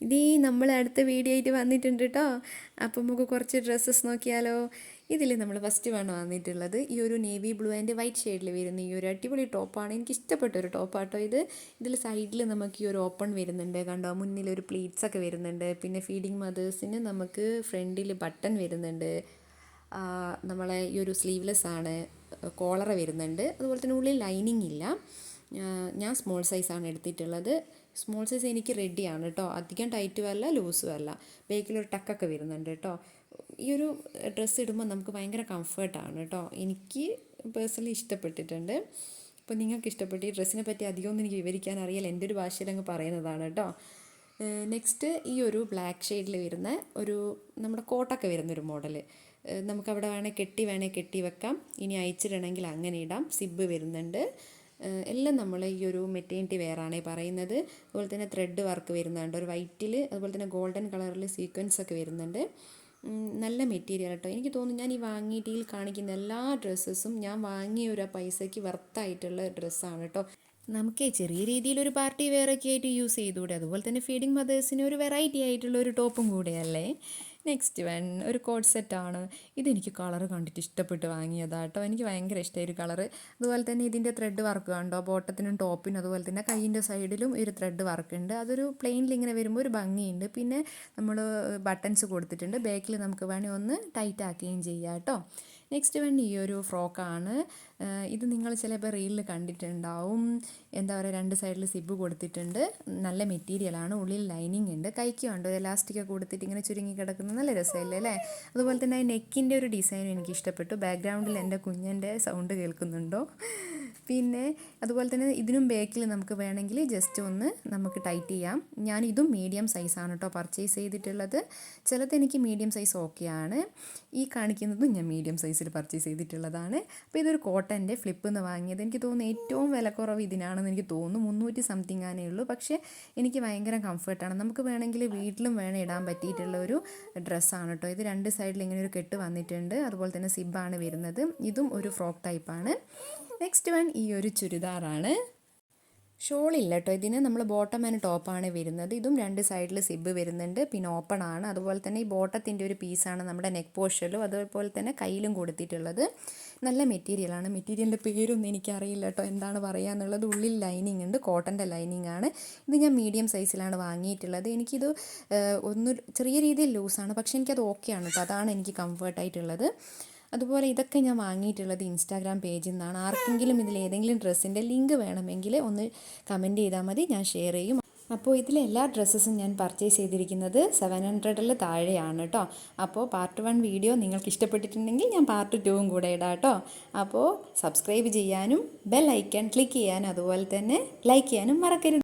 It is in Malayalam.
ഇതീ നമ്മൾ അടുത്ത വീഡിയോ ആയിട്ട് വന്നിട്ടുണ്ട് കേട്ടോ. അപ്പം നമുക്ക് കുറച്ച് ഡ്രസ്സസ് നോക്കിയാലോ. ഇതിൽ നമ്മൾ ഫസ്റ്റ് വന്നിട്ടുള്ളത് ഈ ഒരു നേവി ബ്ലൂ ആൻഡ് വൈറ്റ് ഷെയ്ഡിൽ വരുന്ന ഈ ഒരു അടിപൊളി ടോപ്പാണ്. എനിക്ക് ഇഷ്ടപ്പെട്ട ഒരു ടോപ്പാട്ടോ ഇത്. ഇതിൽ സൈഡിൽ നമുക്ക് ഈ ഒരു ഓപ്പൺ വരുന്നുണ്ട്, കണ്ടോ, മുന്നിൽ ഒരു പ്ലീറ്റ്സ് ഒക്കെ വരുന്നുണ്ട്. പിന്നെ ഫീഡിങ് മദേഴ്സിന് നമുക്ക് ഫ്രണ്ടിൽ ബട്ടൺ വരുന്നുണ്ട്. നമ്മളെ ഈ ഒരു സ്ലീവ്ലെസ് ആണ്, കോളറ വരുന്നുണ്ട്. അതുപോലെ തന്നെ ഉള്ളിൽ ലൈനിങ് ഇല്ല. ഞാൻ സ്മോൾ സൈസാണ് എടുത്തിട്ടുള്ളത്. സ്മോൾ സൈസ് എനിക്ക് റെഡിയാണ് കേട്ടോ. അധികം ടൈറ്റും അല്ല ലൂസും അല്ല. ബേക്കിലൊരു ടക്കൊക്കെ വരുന്നുണ്ട് കേട്ടോ. ഈ ഒരു ഡ്രസ്സ് ഇടുമ്പോൾ നമുക്ക് ഭയങ്കര കംഫർട്ടാണ് കേട്ടോ. എനിക്ക് പേഴ്സണലി ഇഷ്ടപ്പെട്ടിട്ടുണ്ട്. അപ്പോൾ നിങ്ങൾക്ക് ഇഷ്ടപ്പെട്ടു. ഈ ഡ്രസ്സിനെ പറ്റി അധികമൊന്നും എനിക്ക് വിവരിക്കാൻ അറിയില്ല, എൻ്റെ ഒരു ഭാഷയിൽ അങ്ങ് പറയുന്നതാണ് കേട്ടോ. നെക്സ്റ്റ് ഈ ഒരു ബ്ലാക്ക് ഷെയ്ഡിൽ വരുന്ന ഒരു നമ്മുടെ കോട്ടൊക്കെ വരുന്നൊരു മോഡൽ. നമുക്കവിടെ വേണേൽ കെട്ടി വെക്കാം. ഇനി അയച്ചിടണമെങ്കിൽ അങ്ങനെ ഇടാം. സിബ് വരുന്നുണ്ട്. എല്ലാം നമ്മൾ ഈ ഒരു മെറ്റേണിറ്റി വെയറാണ് പറയുന്നത്. അതുപോലെ തന്നെ ത്രെഡ് വർക്ക് വരുന്നുണ്ട് ഒരു വൈറ്റിൽ. അതുപോലെ തന്നെ ഗോൾഡൻ കളറിൽ സീക്വൻസ് ഒക്കെ വരുന്നുണ്ട്. നല്ല മെറ്റീരിയൽ കേട്ടോ. എനിക്ക് തോന്നുന്നു ഞാൻ ഈ വാങ്ങിയിട്ടിൽ കാണിക്കുന്ന എല്ലാ ഡ്രസ്സസും ഞാൻ വാങ്ങിയ ഒരു പൈസയ്ക്ക് വർത്തായിട്ടുള്ള ഡ്രസ്സാണ് കേട്ടോ. നമുക്ക് ചെറിയ രീതിയിലൊരു പാർട്ടി വെയറൊക്കെ ആയിട്ട് യൂസ് ചെയ്തുകൂടെ. അതുപോലെ തന്നെ ഫീഡിങ് മദേഴ്സിന് ഒരു വെറൈറ്റി ആയിട്ടുള്ള ഒരു ടോപ്പും കൂടെയല്ലേ. നെക്സ്റ്റ് വൺ ഒരു കോഡ് സെറ്റാണ്. ഇതെനിക്ക് കളർ കണ്ടിട്ട് ഇഷ്ടപ്പെട്ട് വാങ്ങിയതാണ് കേട്ടോ. എനിക്ക് ഭയങ്കര ഇഷ്ടമായി ഒരു കളറ്. അതുപോലെ തന്നെ ഇതിൻ്റെ ത്രെഡ് വർക്ക് കണ്ടോ, ബോട്ടത്തിനും ടോപ്പിനും അതുപോലെ തന്നെ കൈയിൻ്റെ സൈഡിലും ഒരു ത്രെഡ് വർക്ക് ഉണ്ട്. അതൊരു പ്ലെയിനിൽ ഇങ്ങനെ വരുമ്പോൾ ഒരു ഭംഗിയുണ്ട്. പിന്നെ നമ്മൾ ബട്ടൺസ് കൊടുത്തിട്ടുണ്ട്. ബാക്കിൽ നമുക്ക് വേണമെങ്കിൽ ഒന്ന് ടൈറ്റ് ആക്കുകയും ചെയ്യാം കേട്ടോ. നെക്സ്റ്റ് വൺ ഈ ഒരു ഫ്രോക്കാണ്. ഇത് നിങ്ങൾ ചിലപ്പോൾ റീലിൽ കണ്ടിട്ടുണ്ടാവും. എന്താ പറയുക, രണ്ട് സൈഡിൽ സിബ് കൊടുത്തിട്ടുണ്ട്. നല്ല മെറ്റീരിയലാണ്. ഉള്ളിൽ ലൈനിങ് ഉണ്ട്. കൈക്ക് കണ്ടോ എലാസ്റ്റിക്കൊക്കെ കൊടുത്തിട്ട് ഇങ്ങനെ ചുരുങ്ങി കിടക്കുന്നത് നല്ല രസമല്ലേ അല്ലേ. അതുപോലെ തന്നെ നെക്കിൻ്റെ ഒരു ഡിസൈനും എനിക്ക് ഇഷ്ടപ്പെട്ടു. ബാക്ക്ഗ്രൗണ്ടിൽ എൻ്റെ കുഞ്ഞൻ്റെ സൗണ്ട് കേൾക്കുന്നുണ്ടോ. പിന്നെ അതുപോലെ തന്നെ ഇതിനും ബാക്കിൽ നമുക്ക് വേണമെങ്കിൽ ജസ്റ്റ് ഒന്ന് നമുക്ക് ടൈറ്റ് ചെയ്യാം. ഞാൻ ഇതും മീഡിയം സൈസാണ് കേട്ടോ പർച്ചേസ് ചെയ്തിട്ടുള്ളത്. ചിലത് എനിക്ക് മീഡിയം സൈസ് ഓക്കെയാണ്. ഈ കാണിക്കുന്നതും ഞാൻ മീഡിയം സൈസിൽ പർച്ചേസ് ചെയ്തിട്ടുള്ളതാണ്. അപ്പോൾ ഇതൊരു കോട്ടൻ്റെ ഫ്ലിപ്പ് എന്ന് വാങ്ങിയത്. എനിക്ക് തോന്നുന്നു ഏറ്റവും വിലക്കുറവ് ഇതിനാണെന്ന് എനിക്ക് തോന്നുന്നു. 300 സംതിങ് ആനേ ഉള്ളൂ. പക്ഷേ എനിക്ക് ഭയങ്കര കംഫർട്ടാണ്. നമുക്ക് വേണമെങ്കിൽ വീട്ടിലും ഇടാൻ പറ്റിയിട്ടുള്ള ഒരു ഡ്രസ്സാണ് കേട്ടോ. ഇത് രണ്ട് സൈഡിൽ ഇങ്ങനെ ഒരു കെട്ട് വന്നിട്ടുണ്ട്. അതുപോലെ തന്നെ സിബാണ് വരുന്നത്. ഇതും ഒരു ഫ്രോക്ക് ടൈപ്പാണ്. നെക്സ്റ്റ് വൺ ഈ ഒരു ചുരിദാറാണ്. ഷോളില്ല കേട്ടോ ഇതിന്. നമ്മൾ ബോട്ടം ആൻഡ് ടോപ്പാണ് വരുന്നത്. ഇതും രണ്ട് സൈഡിൽ സിബ് വരുന്നുണ്ട്. പിന്നെ ഓപ്പൺ ആണ്. അതുപോലെ തന്നെ ഈ ബോട്ടത്തിൻ്റെ ഒരു പീസാണ് നമ്മുടെ നെക്ക് പോർഷനിലും അതുപോലെ തന്നെ കയ്യിലും കൊടുത്തിട്ടുള്ളത്. നല്ല മെറ്റീരിയലാണ്. മെറ്റീരിയലിൻ്റെ പേരൊന്നും എനിക്കറിയില്ല കേട്ടോ എന്താണ് പറയാന്നുള്ളത്. ഉള്ളിൽ ലൈനിങ് ഉണ്ട്, കോട്ടൻ്റെ ലൈനിങ് ആണ്. ഇത് ഞാൻ മീഡിയം സൈസിലാണ് വാങ്ങിയിട്ടുള്ളത്. എനിക്കിത് ഒന്ന് ചെറിയ രീതിയിൽ ലൂസാണ്, പക്ഷേ എനിക്കത് ഓക്കെയാണ് കേട്ടോ. അതാണ് എനിക്ക് കംഫർട്ടായിട്ടുള്ളത്. അതുപോലെ ഇതൊക്കെ ഞാൻ വാങ്ങിയിട്ടുള്ളത് ഇൻസ്റ്റാഗ്രാം പേജിൽ നിന്നാണ്. ആർക്കെങ്കിലും ഇതിൽ ഏതെങ്കിലും ഡ്രസ്സിൻ്റെ ലിങ്ക് വേണമെങ്കിൽ ഒന്ന് കമൻറ്റ് ചെയ്താൽ മതി, ഞാൻ ഷെയർ ചെയ്യും. അപ്പോൾ ഇതിലെ എല്ലാ ഡ്രസ്സസും ഞാൻ പർച്ചേസ് ചെയ്തിരിക്കുന്നത് 700 താഴെയാണ് കേട്ടോ. അപ്പോൾ പാർട്ട് 1 വീഡിയോ നിങ്ങൾക്ക് ഇഷ്ടപ്പെട്ടിട്ടുണ്ടെങ്കിൽ ഞാൻ പാർട്ട് 2 കൂടെ ഇടാം കേട്ടോ. അപ്പോൾ സബ്സ്ക്രൈബ് ചെയ്യാനും ബെൽ ഐക്കൺ ക്ലിക്ക് ചെയ്യാനും അതുപോലെ തന്നെ ലൈക്ക് ചെയ്യാനും മറക്കരുത്.